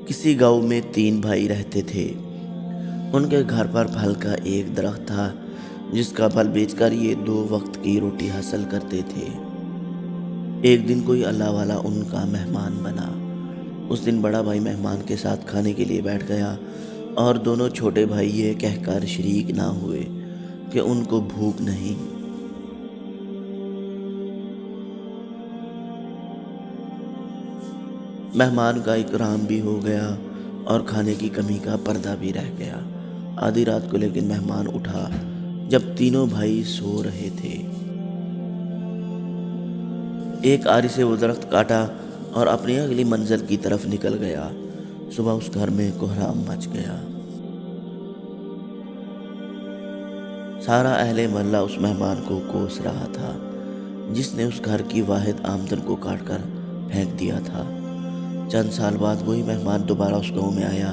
کسی گاؤں میں 3 بھائی رہتے تھے۔ ان کے گھر پر پھل کا ایک درخت تھا جس کا پھل بیچ کر یہ 2 وقت کی روٹی حاصل کرتے تھے۔ ایک دن کوئی اللہ والا ان کا مہمان بنا۔ اس دن بڑا بھائی مہمان کے ساتھ کھانے کے لیے بیٹھ گیا اور دونوں چھوٹے بھائی یہ کہہ کر شریک نہ ہوئے کہ ان کو بھوک نہیں۔ مہمان کا اکرام بھی ہو گیا اور کھانے کی کمی کا پردہ بھی رہ گیا۔ آدھی رات کو لیکن مہمان اٹھا جب تینوں بھائی سو رہے تھے۔ ایک آری سے وہ درخت کاٹا اور اپنی اگلی منزل کی طرف نکل گیا۔ صبح اس گھر میں کہرام مچ گیا۔ سارا اہل محلہ اس مہمان کو کوس رہا تھا جس نے اس گھر کی واحد آمدن کو کاٹ کر پھینک دیا تھا۔ چند سال بعد وہی مہمان دوبارہ اس گاؤں میں آیا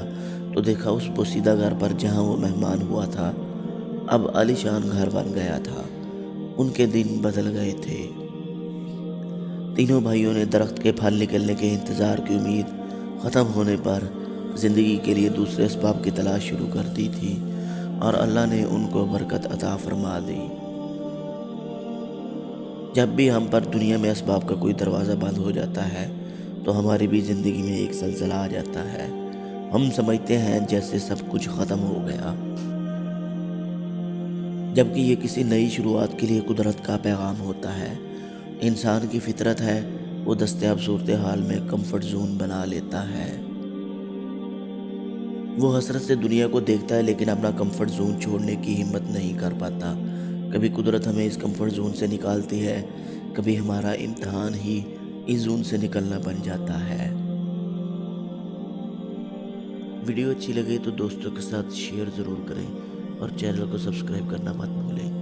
تو دیکھا اس بوسیدہ گھر پر جہاں وہ مہمان ہوا تھا اب عالیشان گھر بن گیا تھا۔ ان کے دن بدل گئے تھے۔ تینوں بھائیوں نے درخت کے پھل نکلنے کے انتظار کی امید ختم ہونے پر زندگی کے لیے دوسرے اسباب کی تلاش شروع کر دی تھی اور اللہ نے ان کو برکت عطا فرما دی۔ جب بھی ہم پر دنیا میں اسباب کا کوئی دروازہ بند ہو جاتا ہے تو ہماری بھی زندگی میں ایک زلزلہ آ جاتا ہے۔ ہم سمجھتے ہیں جیسے سب کچھ ختم ہو گیا، جبکہ یہ کسی نئی شروعات کے لیے قدرت کا پیغام ہوتا ہے۔ انسان کی فطرت ہے وہ دستیاب صورتحال میں کمفرٹ زون بنا لیتا ہے۔ وہ حسرت سے دنیا کو دیکھتا ہے لیکن اپنا کمفرٹ زون چھوڑنے کی ہمت نہیں کر پاتا۔ کبھی قدرت ہمیں اس کمفرٹ زون سے نکالتی ہے، کبھی ہمارا امتحان ہی اس زون سے نکلنا بن جاتا ہے۔ ویڈیو اچھی لگے تو دوستوں کے ساتھ شیئر ضرور کریں اور چینل کو سبسکرائب کرنا مت بھولیں۔